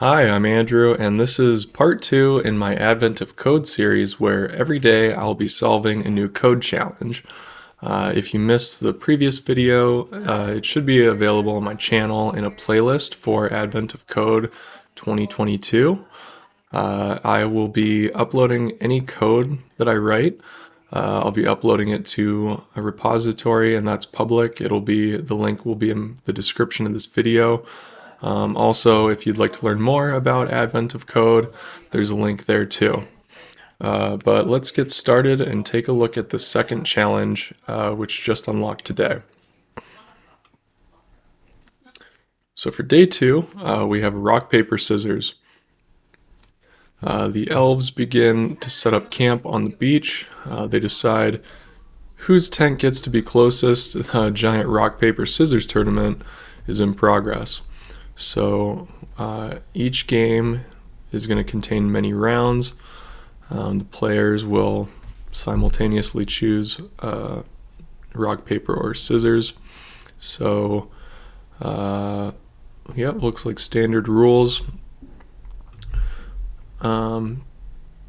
Hi, I'm Andrew, and this is part two in my Advent of Code series where every day I'll be solving a new code challenge. If you missed the previous video, it should be available on my channel in a playlist for Advent of Code 2022. I will be uploading any code that I write. I'll be uploading it to a repository, and that's public. The link will be in the description of this video. Also, if you'd like to learn more about Advent of Code, there's a link there too. But let's get started and take a look at the second challenge, which just unlocked today. So for day two, we have rock, paper, scissors. The elves begin to set up camp on the beach. They decide whose tent gets to be closest. A giant rock, paper, scissors tournament is in progress. So each game is going to contain many rounds. The players will simultaneously choose rock, paper, or scissors. So yeah, looks like standard rules. One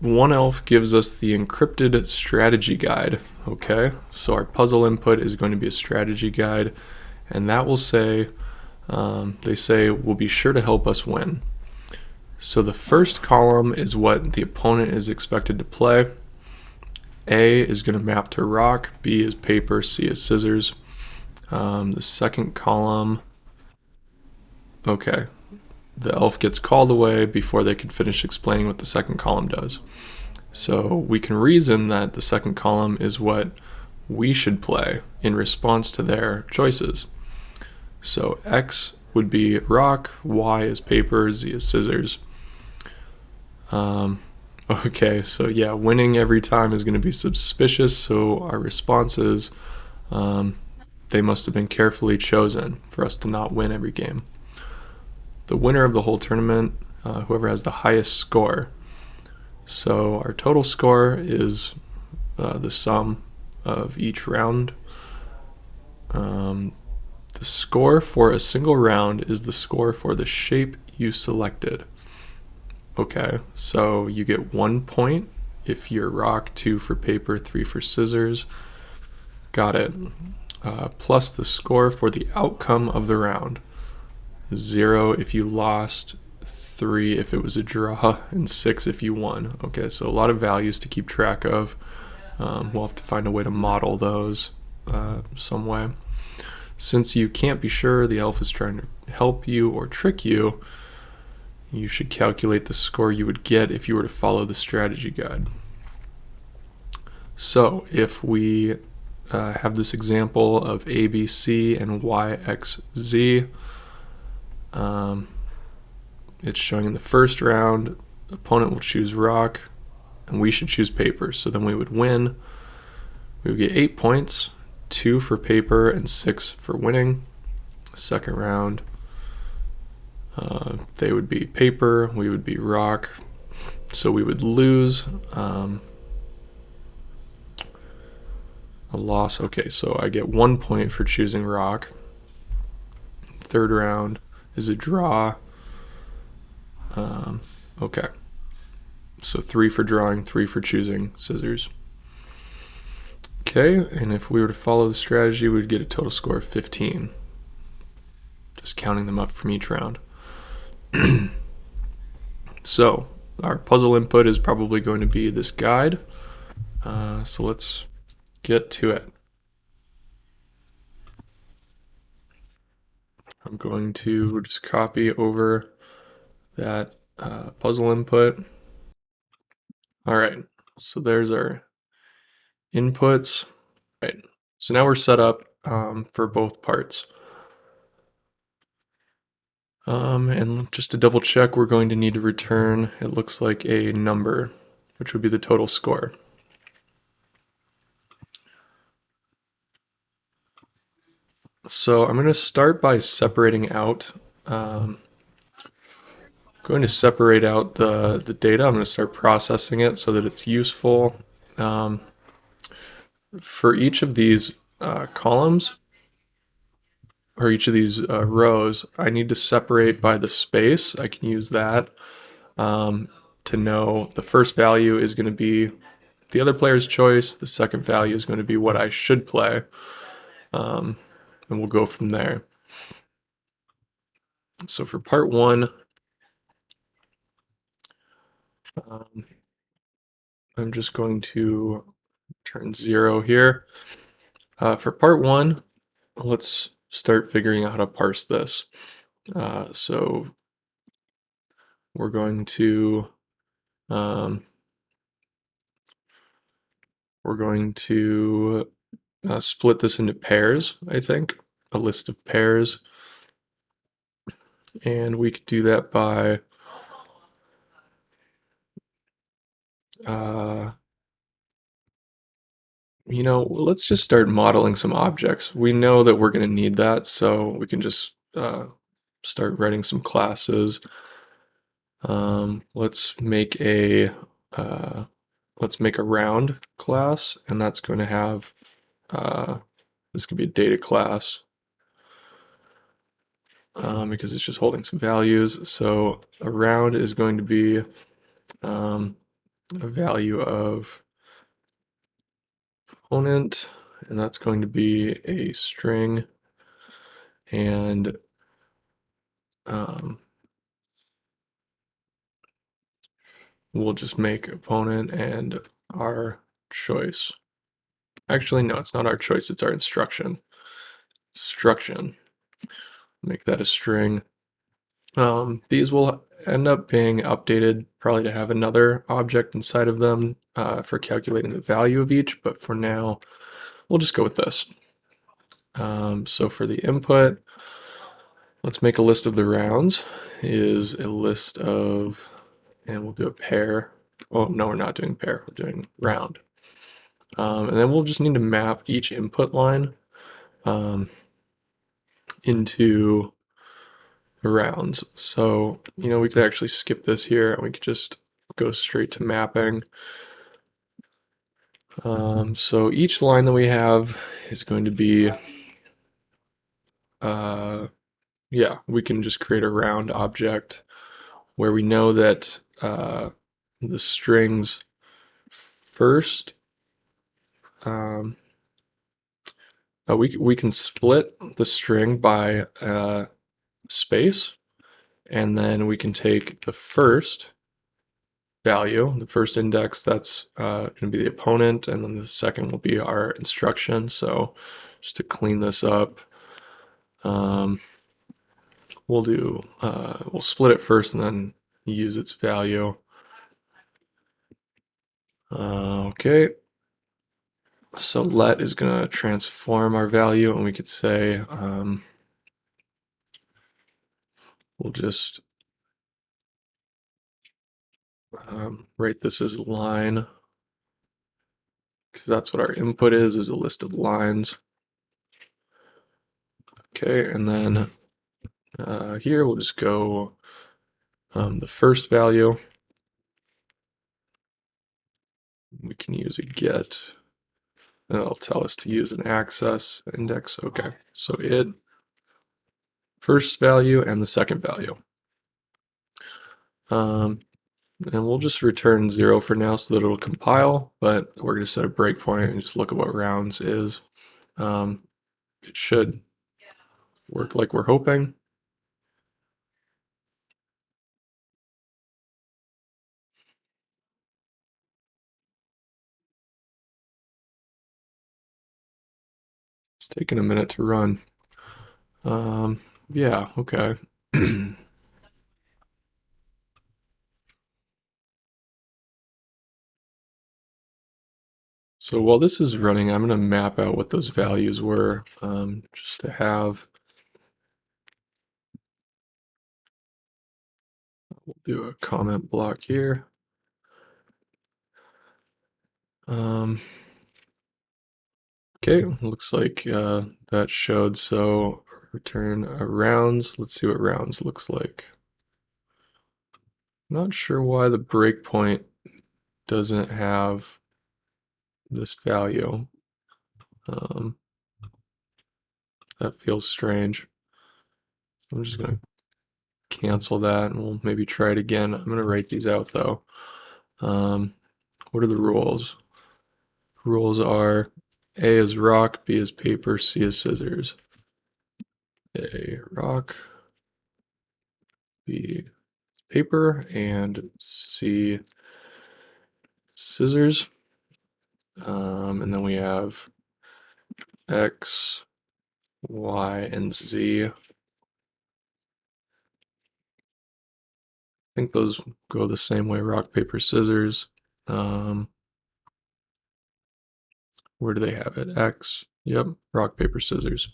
elf gives us the encrypted strategy guide. Okay, so our puzzle input is going to be a strategy guide, and that will say, they say, will be sure to help us win. So the first column is what the opponent is expected to play. A is going to map to rock, B is paper, C is scissors. The second column, okay, the elf gets called away before they can finish explaining what the second column does. So we can reason that the second column is what we should play in response to their choices. So X would be rock, Y is paper, Z is scissors. Okay, so yeah, winning every time is going to be suspicious, so our responses, they must have been carefully chosen for us to not win every game. The winner of the whole tournament, whoever has the highest score. So our total score is the sum of each round. The score for a single round is the score for the shape you selected. Okay, so you get 1 point if you're rock, 2 for paper, 3 for scissors. Got it. Plus the score for the outcome of the round. 0 if you lost, 3 if it was a draw, and 6 if you won. Okay, so a lot of values to keep track of. We'll have to find a way to model those some way. Since you can't be sure the elf is trying to help you or trick you, you should calculate the score you would get if you were to follow the strategy guide. So if we have this example of A, B, C, and Y, X, Z, it's showing in the first round, the opponent will choose rock, and we should choose paper. So then we would win. We would get 8 points. 2 for paper and 6 for winning. Second round, they would be paper, we would be rock, so we would lose a loss. Okay, so I get 1 point for choosing rock. Third round is a draw. Okay, so 3 for drawing, 3 for choosing scissors. Okay, and if we were to follow the strategy, we'd get a total score of 15. Just counting them up from each round. So, our puzzle input is probably going to be this guide. So let's get to it. I'm going to just copy over that puzzle input. All right, so there's our inputs. Right, so now we're set up for both parts. And just to double check, we're going to need to return, it looks like a number, which would be the total score. So I'm going to start by separating out, going to separate out the data. I'm going to start processing it so that it's useful. For each of these columns, or each of these rows, I need to separate by the space. I can use that to know the first value is going to be the other player's choice. The second value is going to be what I should play. And we'll go from there. So for part one, I'm just going to turn 0 here. For part one, let's start figuring out how to parse this. So we're going to um, split this into pairs, I think, a list of pairs. And we could do that by let's just start modeling some objects. We know that we're going to need that, so we can just start writing some classes. Let's make a round class, and that's going to have this could be a data class because it's just holding some values. So a round is going to be a value of opponent, and that's going to be a string, and we'll just make opponent and our choice. Actually, no, it's not our choice, it's our instruction. Instruction. Make that a string. These will end up being updated probably to have another object inside of them for calculating the value of each, but for now, we'll just go with this. So for the input, let's make a list of the rounds. Is a list of, and we'll do a pair. Oh, no, we're not doing pair, we're doing round. And then we'll just need to map each input line into the rounds. So, we could actually skip this here and we could just go straight to mapping. So each line that we have is going to be, we can just create a round object where we know that the strings first, we can split the string by space, and then we can take the first value, the first index, that's going to be the opponent, and then the second will be our instruction. So just to clean this up, we'll split it first and then use its value. Okay, so let is going to transform our value, and we could say we'll just write this as line, because that's what our input is a list of lines. Okay, and then here we'll just go the first value. We can use a get, and it'll tell us to use an access index. Okay, so it first value and the second value. And we'll just return 0 for now so that it'll compile, but we're going to set a breakpoint and just look at what rounds is. It should work like we're hoping. It's taking a minute to run. Yeah, okay. So while this is running, I'm going to map out what those values were, just to have. We'll do a comment block here. Okay, looks like that showed. So return rounds. Let's see what rounds looks like. Not sure why the breakpoint doesn't have this value. That feels strange. I'm just going to cancel that and we'll maybe try it again. I'm going to write these out though. What are the rules? Rules are A is rock, B is paper, C is scissors. A rock, B paper, and C scissors. And then we have X, Y, and Z. I think those go the same way, rock, paper, scissors. Where do they have it? X. Yep, rock, paper, scissors.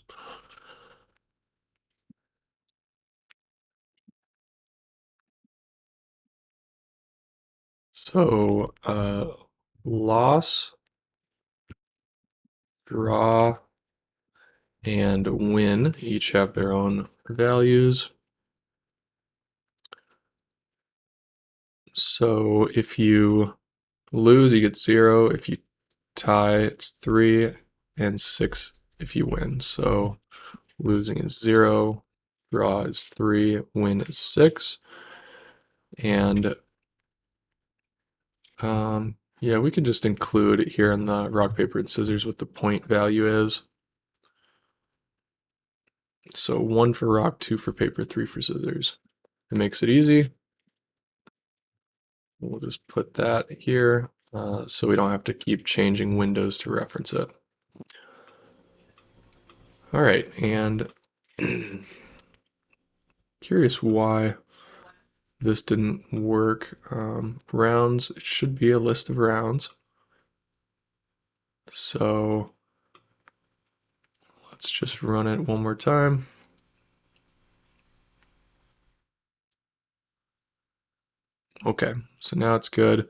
So, loss, draw, and win each have their own values. So if you lose, you get 0. If you tie, it's 3, and 6 if you win. So losing is 0, draw is 3, win is 6. And yeah, we can just include it here in the rock, paper, and scissors what the point value is. So 1 for rock, 2 for paper, 3 for scissors. It makes it easy. We'll just put that here so we don't have to keep changing windows to reference it. All right, and curious why this didn't work. Rounds, it should be a list of rounds. So let's just run it one more time. Okay, so now it's good.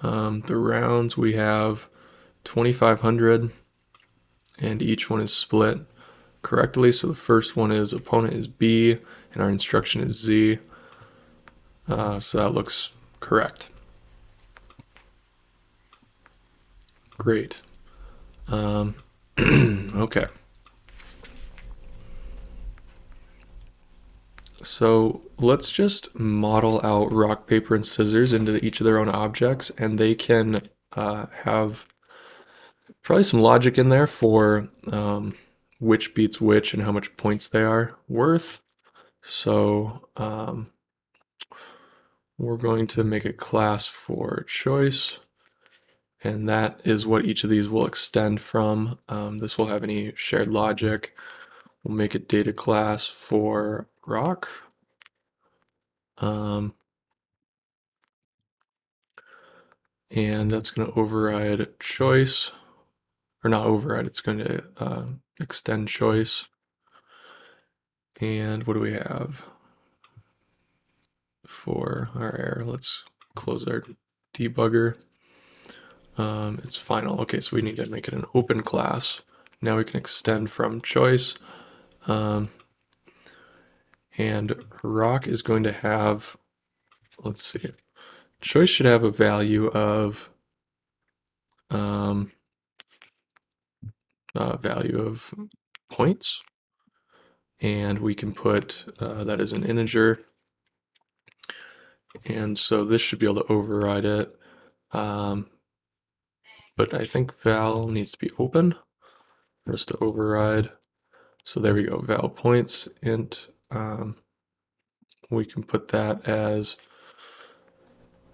The rounds, we have 2,500 and each one is split correctly. So the first one is opponent is B and our instruction is Z. So that looks correct. Great. Okay. So let's just model out rock, paper, and scissors into each of their own objects, and they can have probably some logic in there for which beats which and how much points they are worth. So we're going to make a class for choice, and that is what each of these will extend from. This will have any shared logic. We'll make a data class for rock. And that's going to override choice, or not override, it's going to extend choice. And what do we have for our error? Let's close our debugger. It's final. Okay, so we need to make it an open class. Now we can extend from choice. And rock is going to have, let's see, choice should have a value of points, and we can put that as an integer, and so this should be able to override it, but I think val needs to be open for us to override. So there we go, val points int. We can put that as,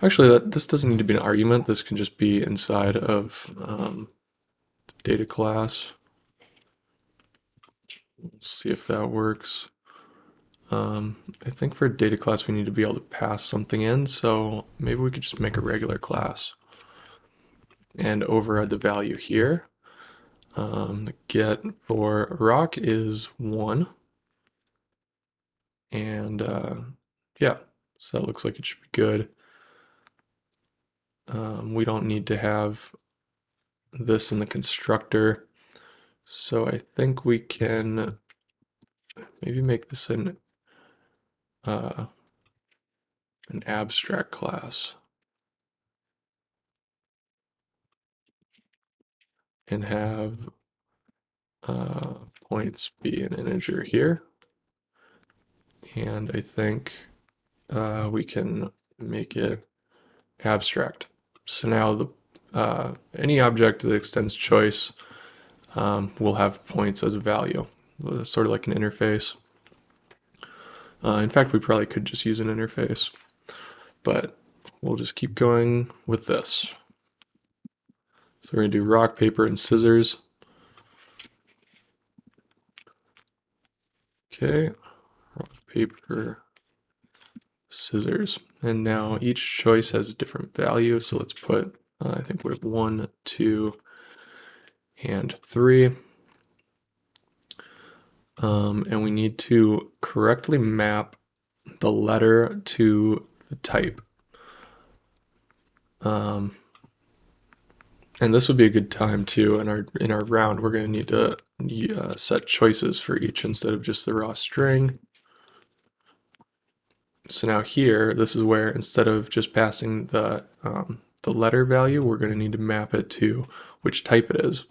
actually this doesn't need to be an argument, this can just be inside of the data class. Let's see if that works. I think for a data class we need to be able to pass something in, so maybe we could just make a regular class and override the value here. The get for rock is 1, and yeah, so that looks like it should be good. We don't need to have this in the constructor, so I think we can maybe make this an abstract class and have points be an integer here. and I think we can make it abstract. So now any object that extends choice will have points as a value, sort of like an interface. In fact, we probably could just use an interface, but we'll just keep going with this. So we're going to do rock, paper, and scissors. Okay, rock, paper, scissors. And now each choice has a different value. So let's put, I think we have 1, 2, and 3. And we need to correctly map the letter to the type. And this would be a good time too. In our round, we're going to need to set choices for each instead of just the raw string. So now here, this is where instead of just passing the letter value, we're going to need to map it to which type it is.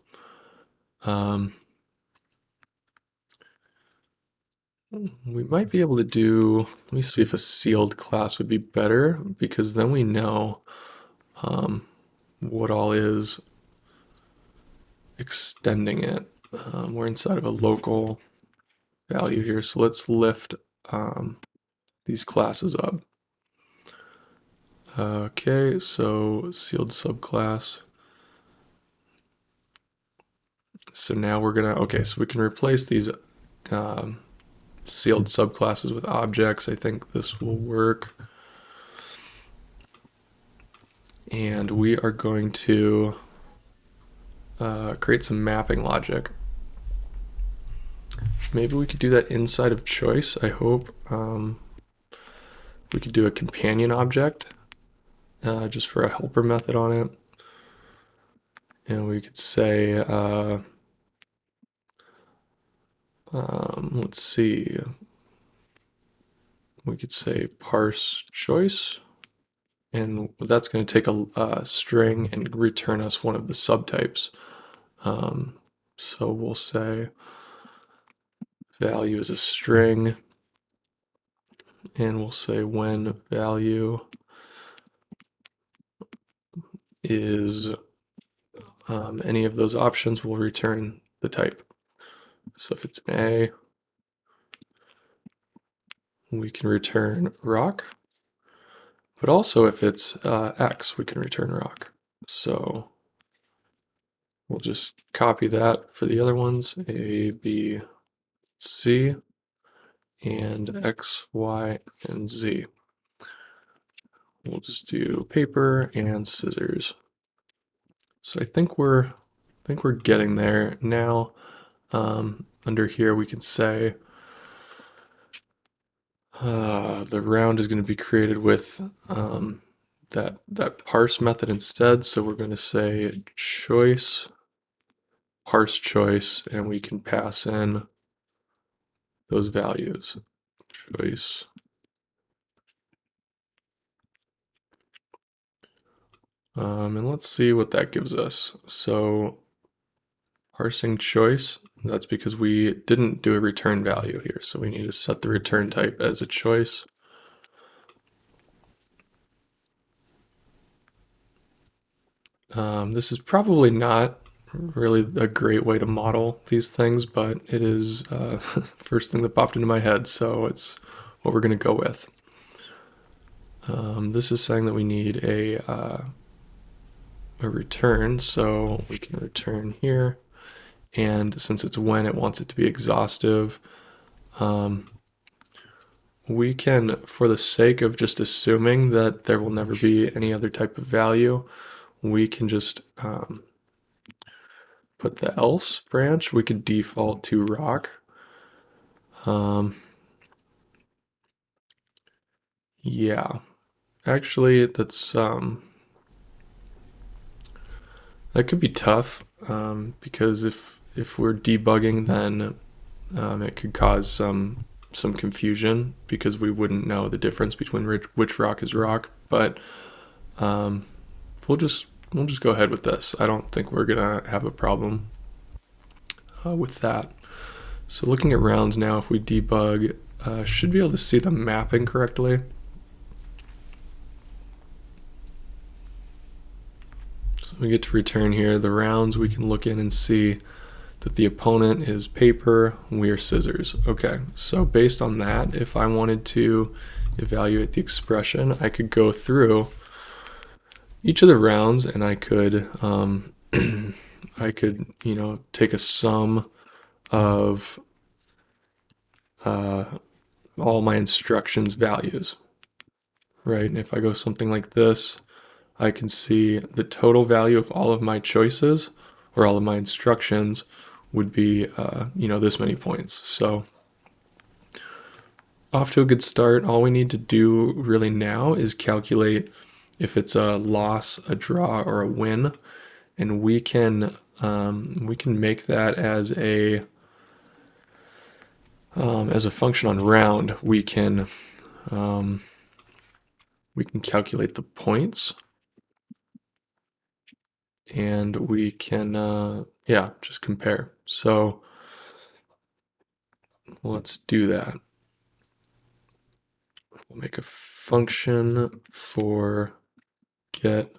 We might be able to do, let me see if a sealed class would be better, because then we know what all is extending it. We're inside of a local value here, so let's lift these classes up. Okay, so sealed subclass. So now we're gonna, okay, so we can replace these sealed subclasses with objects. I think this will work. And we are going to create some mapping logic. Maybe we could do that inside of choice, I hope. We could do a companion object just for a helper method on it. And we could say, let's see, we could say parse choice, and that's going to take a string and return us one of the subtypes. So we'll say value is a string, and we'll say when value is any of those options, will return the type. So if it's an A, we can return rock, but also if it's X, we can return rock. So we'll just copy that for the other ones, A, B, C, and X, Y, and Z. We'll just do paper and scissors. So I think we're getting there now. Under here we can say the round is going to be created with that parse method instead. So we're going to say choice, parse choice, and we can pass in those values. Choice. And let's see what that gives us. So parsing choice, that's because we didn't do a return value here. So we need to set the return type as a choice. This is probably not really a great way to model these things, but it is first thing that popped into my head, so it's what we're going to go with. This is saying that we need a return, so we can return here, and since it's when, it wants it to be exhaustive. We can, for the sake of just assuming that there will never be any other type of value, we can just put the else branch. We could default to rock. Yeah, actually that's that could be tough because if we're debugging, then it could cause some confusion because we wouldn't know the difference between which rock is rock. But we'll just go ahead with this. I don't think we're gonna have a problem with that. So looking at rounds now, if we debug should be able to see the mapping correctly. So we get to return here the rounds. We can look in and see that the opponent is paper, we are scissors. Okay, so based on that, if I wanted to evaluate the expression, I could go through each of the rounds and I could I could, you know, take a sum of all my instructions values, right? And if I go something like this, I can see the total value of all of my choices or all of my instructions would be, you know, this many points. So off to a good start. All we need to do really now is calculate if it's a loss, a draw, or a win, and we can make that as a function on round. We can calculate the points, and we can yeah, just compare. So let's do that. We'll make a function for get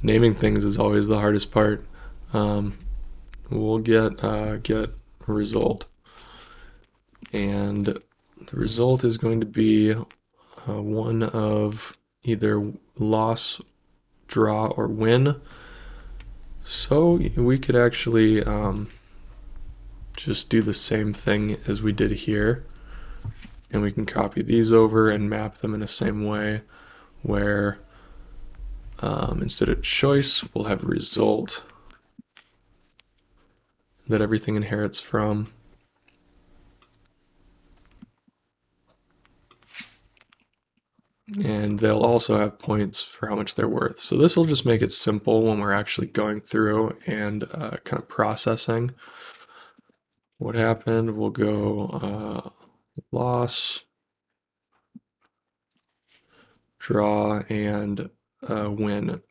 naming things is always the hardest part. We'll get result, and the result is going to be one of either loss, draw, or win. So we could actually just do the same thing as we did here, and we can copy these over and map them in the same way where instead of choice, we'll have result that everything inherits from. And they'll also have points for how much they're worth. So this will just make it simple when we're actually going through and kind of processing what happened. We'll go loss, draw, and win.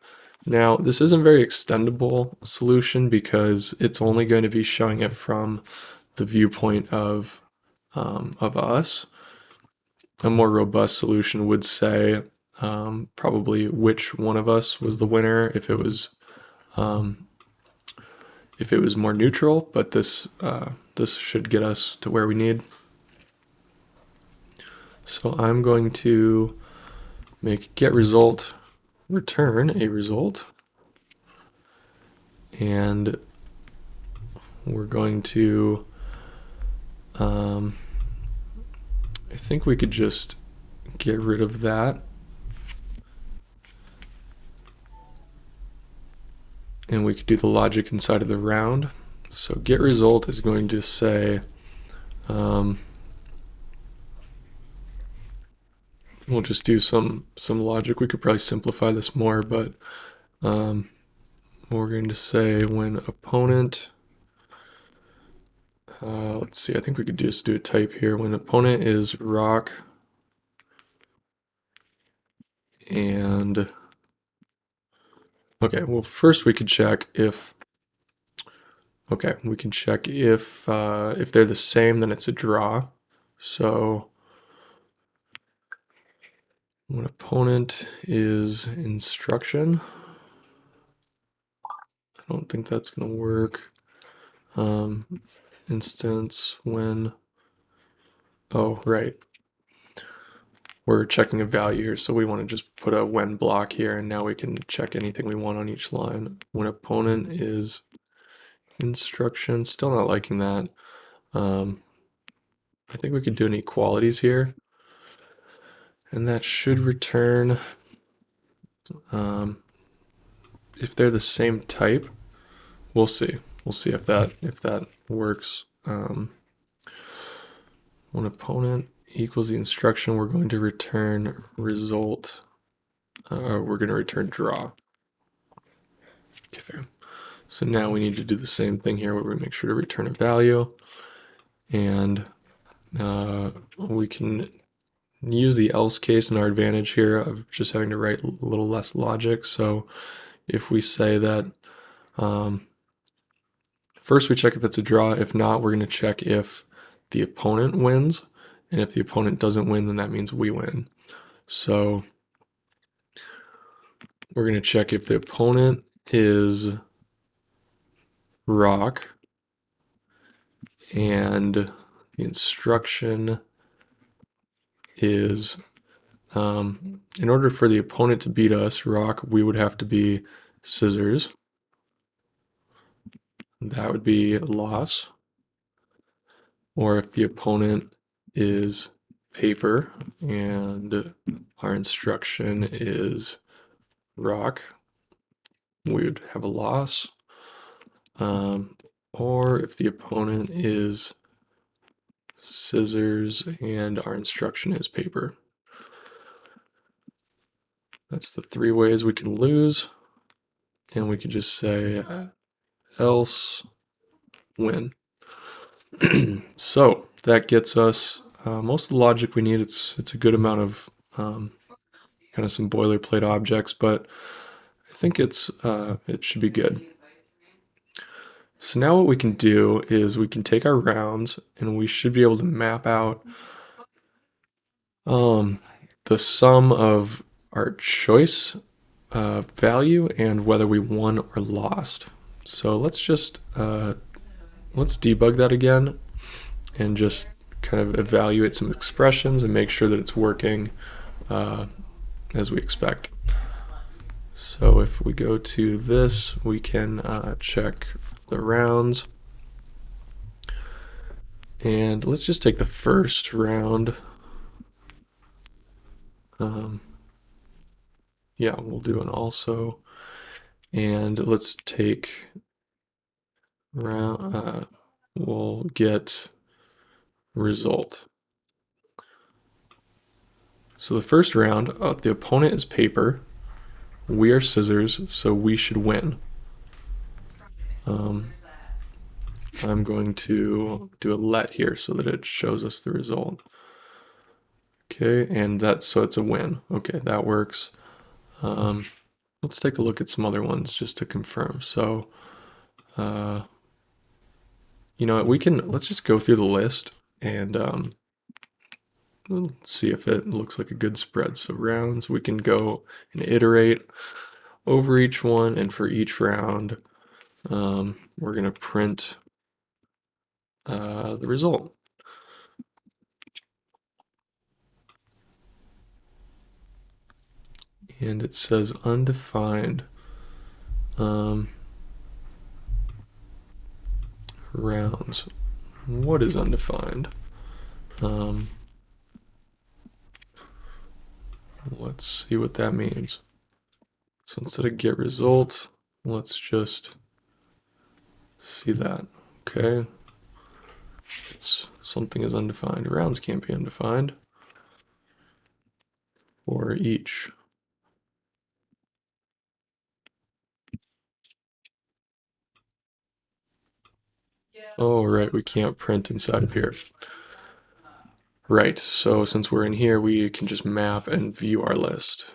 Now, this isn't a very extendable solution because it's only going to be showing it from the viewpoint of us. A more robust solution would say probably which one of us was the winner if it was more neutral, but this should get us to where we need. So I'm going to make get result return a result, and we're going to I think we could just get rid of that, and we could do the logic inside of the round. So get result is going to say we'll just do some logic. We could probably simplify this more, but we're going to say when opponent, let's see, I think we could just do a type here. When opponent is rock and, okay, well first we could check if, okay, we can check if they're the same, then it's a draw. So when opponent is instruction, I don't think that's going to work. Instance when, oh, right. We're checking a value here, so we want to just put a when block here, and now we can check anything we want on each line. When opponent is instruction, still not liking that. I think we could do inequalities here, and that should return if they're the same type. We'll see. We'll see if that works. When opponent equals the instruction, we're going to return result. We're going to return draw. Okay. So now we need to do the same thing here where we make sure to return a value, and we can use the else case in our advantage here of just having to write a little less logic. So if we say that first we check if it's a draw. If not, we're going to check if the opponent wins. And if the opponent doesn't win, then that means we win. So we're going to check if the opponent is rock and the instruction is in order for the opponent to beat us, rock, we would have to be scissors. That would be a loss. Or if the opponent is paper and our instruction is rock, we would have a loss. Or if the opponent is scissors and our instruction is paper. That's the three ways we can lose. And we could just say else win. So that gets us most of the logic we need. It's a good amount of kind of some boilerplate objects, but I think it should be good. So now what we can do is we can take our rounds and we should be able to map out the sum of our choice value and whether we won or lost. So let's just let's debug that again and just kind of evaluate some expressions and make sure that it's working as we expect. So if we go to this, we can check the rounds. And let's just take the first round. Yeah, we'll do an also. And let's take round, we'll get result. So the first round, the opponent is paper, we are scissors, so we should win. I'm going to do a let here so that it shows us the result. Okay, and so it's a win. Okay, that works. Let's take a look at some other ones just to confirm. So, you know, let's just go through the list and we'll see if it looks like a good spread. So rounds, we can go and iterate over each one, and for each round, we're going to print the result. And it says undefined rounds. What is undefined? Let's see what that means. So instead of get result, let's just see that. Okay. Something is undefined. Rounds can't be undefined. For each. Oh, right, we can't print inside of here. Right, so since we're in here, we can just map and view our list.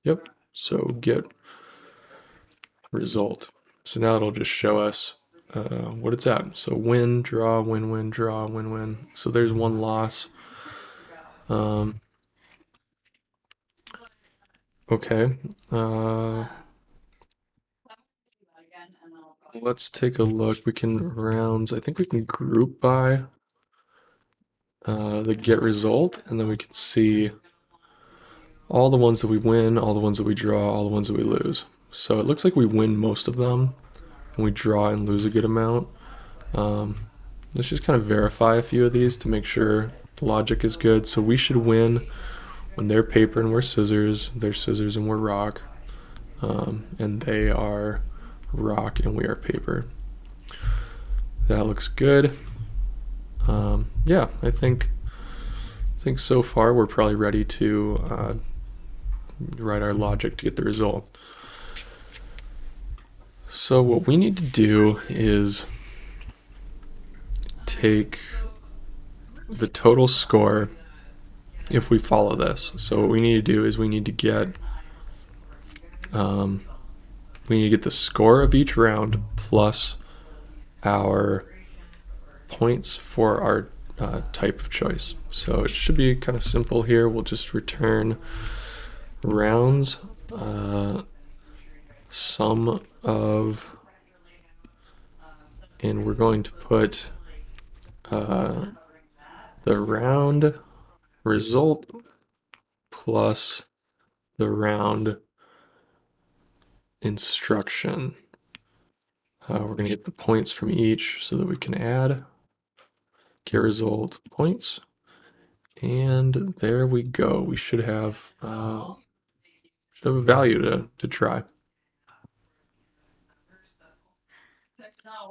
Yep, so get result. So now it'll just show us what it's at. So win, draw, win, win, draw, win, win. So there's one loss. Okay. Let's take a look. We can rounds. I think we can group by the get result, and then we can see all the ones that we win, all the ones that we draw, all the ones that we lose. So it looks like we win most of them, and we draw and lose a good amount. Let's just kind of verify a few of these to make sure the logic is good. So we should win when they're paper and we're scissors, they're scissors and we're rock, and they are rock and we are paper. That looks good. Yeah, I think so far we're probably ready to write our logic to get the result. So what we need to do is take the total score if we follow this. So what we need to do is we need to get we need to get the score of each round plus our points for our type of choice. So it should be kind of simple here. We'll just return rounds sum of, and we're going to put the round result plus the round instruction. We're going to get the points from each so that we can add get result points. And there we go. We should have a value to try.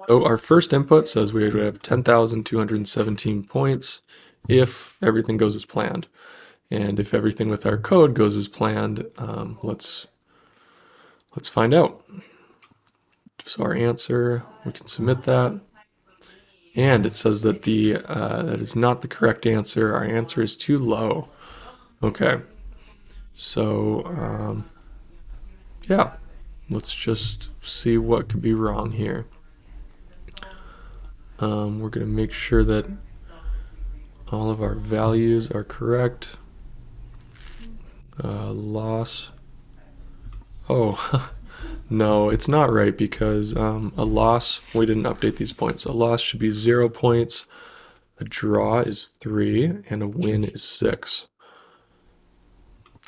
So our first input says we would have 10,217 points if everything goes as planned. And if everything with our code goes as planned, let's find out. So our answer, we can submit that. And it says that that is not the correct answer. Our answer is too low. Okay. So yeah, let's just see what could be wrong here. We're going to make sure that all of our values are correct. Loss. Oh, no, it's not right because a loss, we didn't update these points. A loss should be 0 points, a draw is 3, and a win is 6.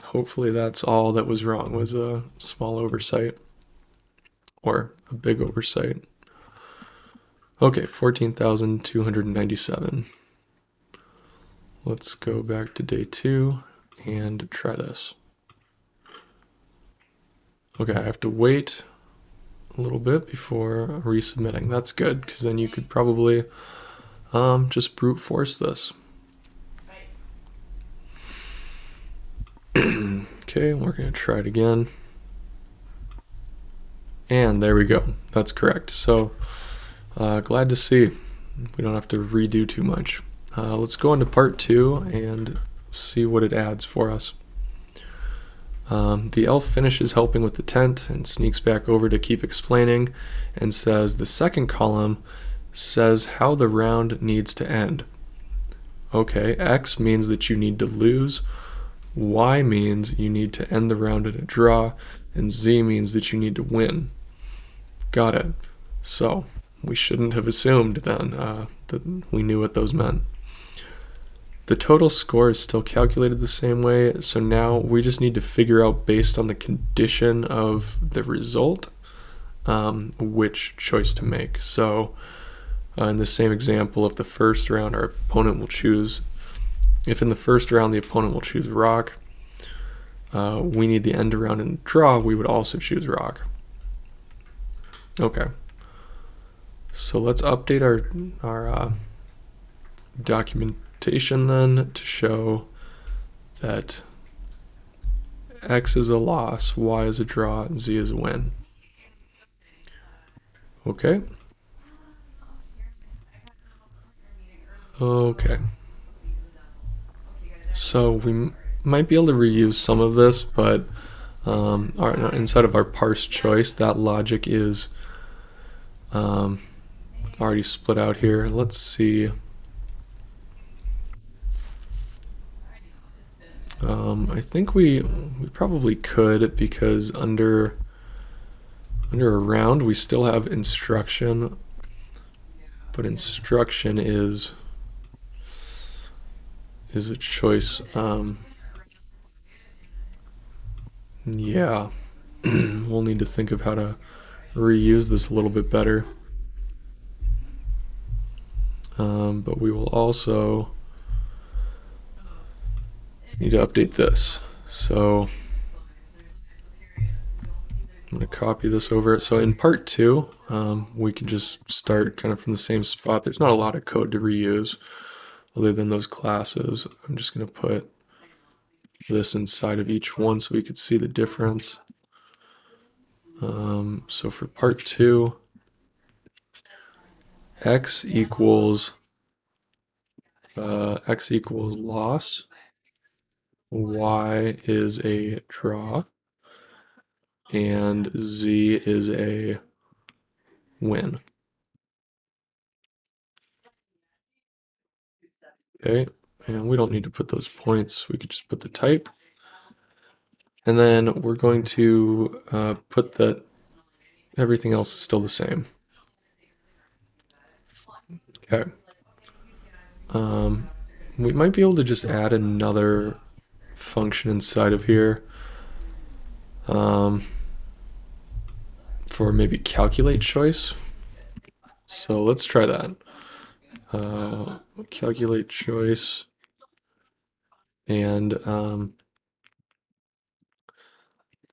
Hopefully that's all that was wrong, was a small oversight or a big oversight. Okay, 14,297. Let's go back to day 2 and try this. Okay, I have to wait a little bit before resubmitting. That's good, because then you could probably just brute force this. Okay, we're going to try it again. And there we go. That's correct. So glad to see we don't have to redo too much. Let's go into part 2 and see what it adds for us. The elf finishes helping with the tent and sneaks back over to keep explaining and says the second column says how the round needs to end. Okay, X means that you need to lose, Y means you need to end the round in a draw, and Z means that you need to win. Got it. So we shouldn't have assumed then that we knew what those meant. The total score is still calculated the same way, so now we just need to figure out, based on the condition of the result, which choice to make. So in the same example, if the first round our opponent will choose, if in the first round the opponent will choose rock, we need the end round and draw, we would also choose rock. Okay. So let's update our documentation then to show that X is a loss, Y is a draw, and Z is a win. Okay. Okay. So we might be able to reuse some of this, but inside of our parse choice, that logic is already split out here. Let's see. I think we probably could, because under a round we still have instruction, but instruction is a choice. Yeah, we'll need to think of how to reuse this a little bit better. But we will also need to update this. So I'm going to copy this over. So in part 2, we can just start kind of from the same spot. There's not a lot of code to reuse other than those classes. I'm just going to put this inside of each one so we could see the difference. So for part 2, X equals loss, Y is a draw, and Z is a win. Okay, and we don't need to put those points, we could just put the type. And then we're going to put that everything else is still the same. Okay. We might be able to just add another function inside of here for maybe calculate choice. So let's try that. Calculate choice, and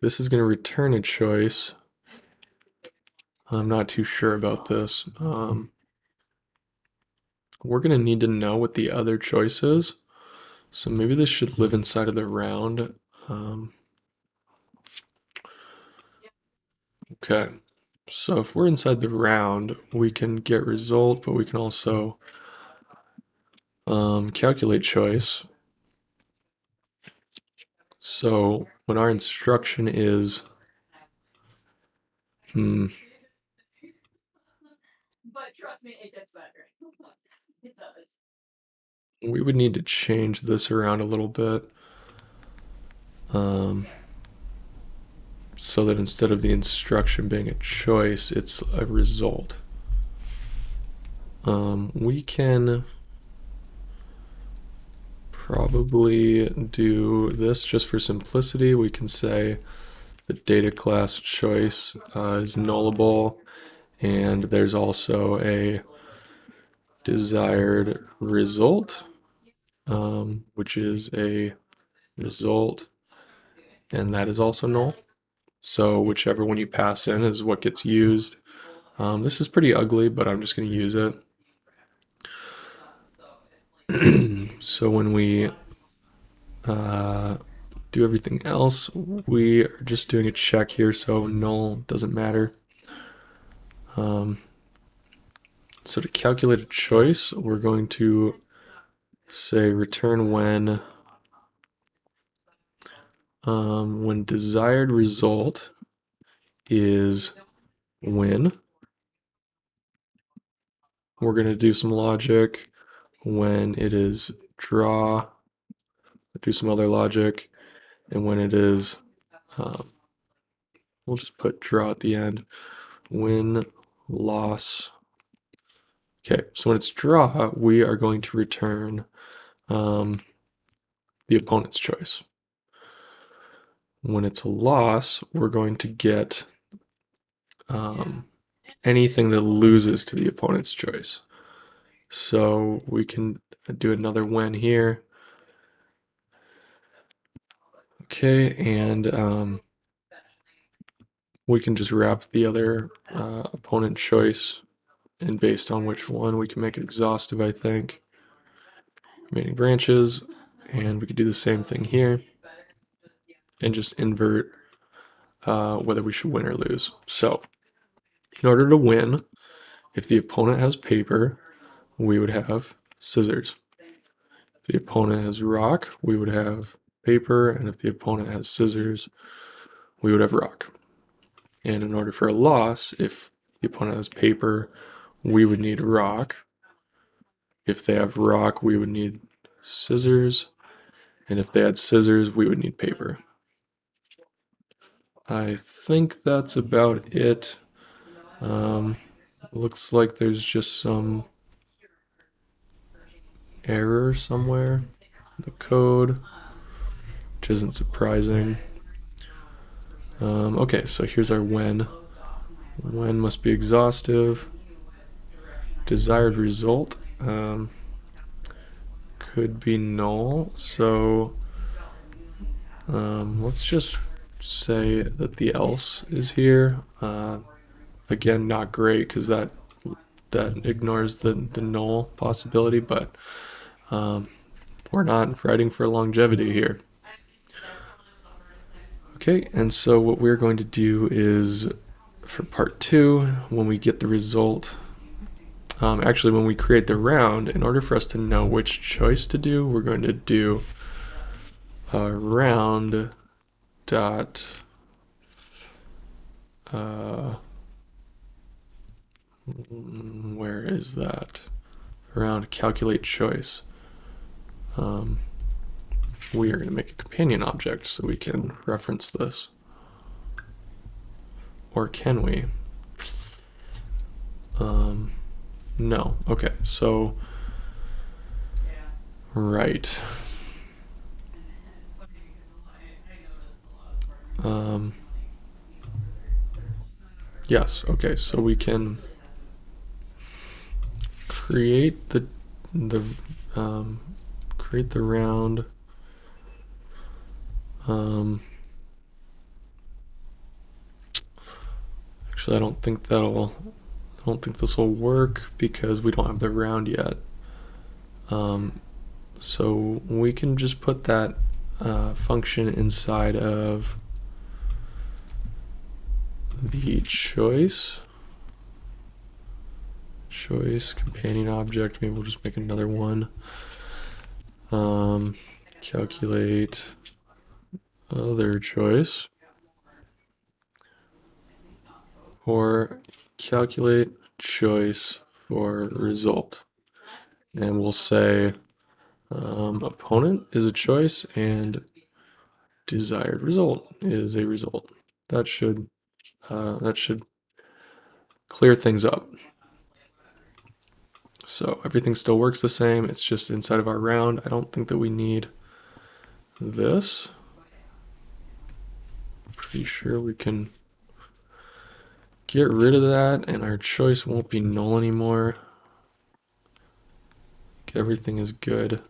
this is going to return a choice. I'm not too sure about this. We're going to need to know what the other choice is. So maybe this should live inside of the round. Okay. So if we're inside the round, we can get result, but we can also calculate choice. So when our instruction is, but trust me, it gets better. It does. We would need to change this around a little bit. So that instead of the instruction being a choice, it's a result. We can probably do this just for simplicity. We can say the data class choice is nullable, and there's also a desired result, which is a result, and that is also null. So whichever one you pass in is what gets used. This is pretty ugly, but I'm just going to use it. So when we do everything else, we are just doing a check here, so null doesn't matter. So to calculate a choice, we're going to say return when desired result is win. We're going to do some logic. When it is draw, do some other logic. And when it is, we'll just put draw at the end. Win, loss. Okay, so when it's draw, we are going to return the opponent's choice. When it's a loss, we're going to get anything that loses to the opponent's choice. So we can do another when here. Okay, and we can just wrap the other opponent choice, and based on which one, we can make it exhaustive, I think. Remaining branches, and we could do the same thing here, and just invert whether we should win or lose. So, in order to win, if the opponent has paper, we would have scissors. If the opponent has rock, we would have paper, and if the opponent has scissors, we would have rock. And in order for a loss, if the opponent has paper, we would need rock. If they have rock, we would need scissors. And if they had scissors, we would need paper. I think that's about it. Looks like there's just some error somewhere in the code, which isn't surprising. Okay, so here's our when. When must be exhaustive. Desired result could be null. So let's just say that the else is here. Again, not great because that ignores the null possibility, but we're not writing for longevity here. Okay, and so what we're going to do is, for part 2, when we get the result, actually when we create the round, in order for us to know which choice to do, we're going to do round dot where is that? Around calculate choice. We are going to make a companion object so we can reference this. Or can we? No. Okay, so right. Yes. Okay, so we can create the create the round. Actually, I don't think this will work because we don't have the round yet. So we can just put that function inside of the choice companion object. Maybe we'll just make another one. Calculate other choice, or calculate choice for result, and we'll say opponent is a choice and desired result is a result. That should clear things up. So everything still works the same. It's just inside of our round. I don't think that we need this. Pretty sure we can get rid of that and our choice won't be null anymore. Everything is good.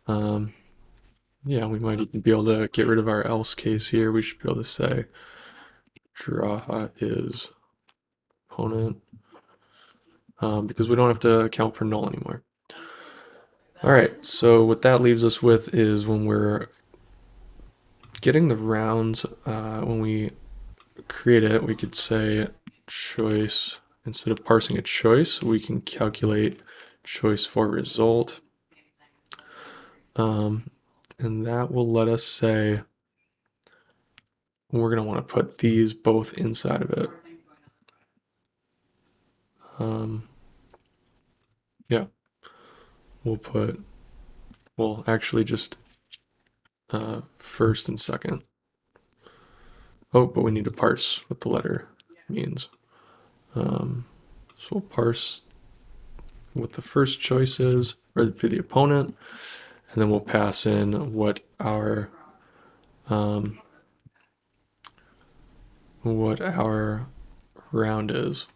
Yeah, we might even be able to get rid of our else case here. We should be able to say draw is opponent, because we don't have to account for null anymore. All right, so what that leaves us with is when we're getting the rounds, when we create it, we could say choice. Instead of parsing a choice, we can calculate choice for result. And that will let us say we're going to want to put these both inside of it. Yeah, we'll actually just first and second. Oh, but we need to parse what the letter means. So we'll parse what the first choice is, or for the opponent, and then we'll pass in what our round is.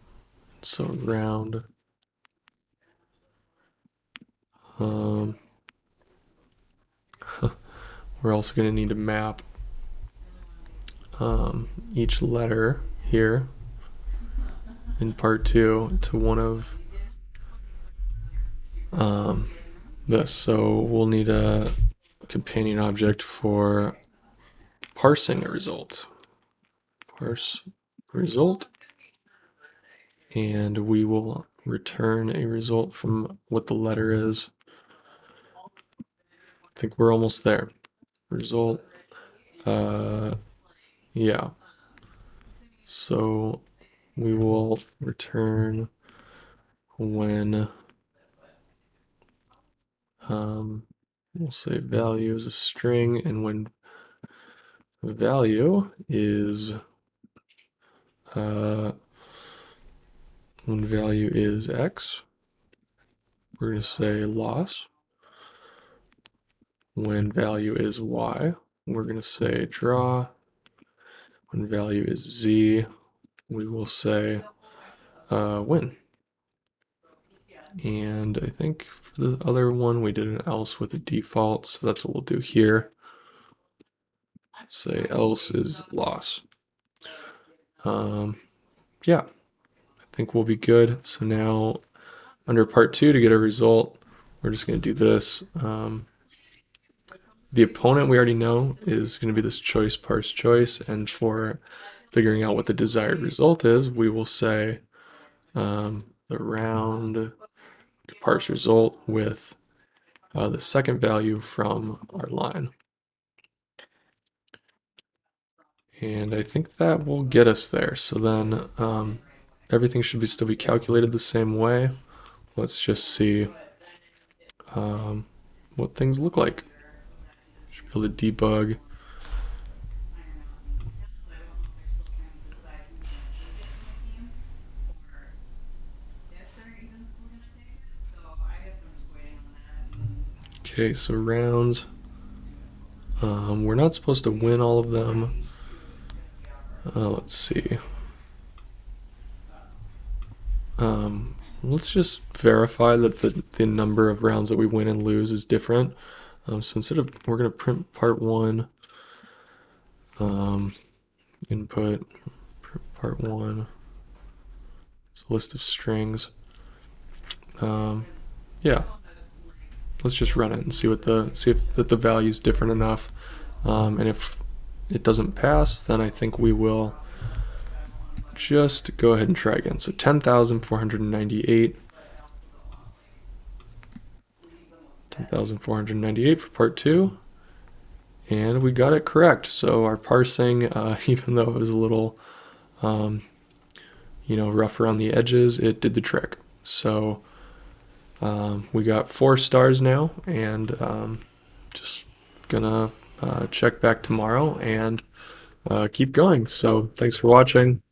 So round. We're also going to need to map each letter here in part 2 to one of this. So we'll need a companion object for parsing a result. Parse result, and we will return a result from what the letter is. I think we're almost there. Result. Yeah. So we will return when we'll say value is a string, and when value is x, we're going to say loss. When value is y, we're going to say draw. When value is z, we will say win. And I think for the other one, we did an else with a default, so that's what we'll do here. Say else is loss. Yeah, I think we'll be good. So now under part 2 to get a result, we're just going to do this. The opponent we already know is going to be this choice parse choice, and for figuring out what the desired result is, we will say the round parse result with the second value from our line. And I think that will get us there. So then everything should still be calculated the same way. Let's just see what things look like. Should be able to debug. Okay, so rounds. We're not supposed to win all of them. Let's see. Let's just verify that the number of rounds that we win and lose is different. So instead of, we're going to print part 1, input, print part 1. It's a list of strings. Yeah. Let's just run it and see if the value is different enough. And if it doesn't pass, then I think we will just go ahead and try again. So 10,498. 10,498 for part 2. And we got it correct. So our parsing, even though it was a little, rough around the edges, it did the trick. So we got 4 stars now, and just gonna check back tomorrow and keep going. So thanks for watching.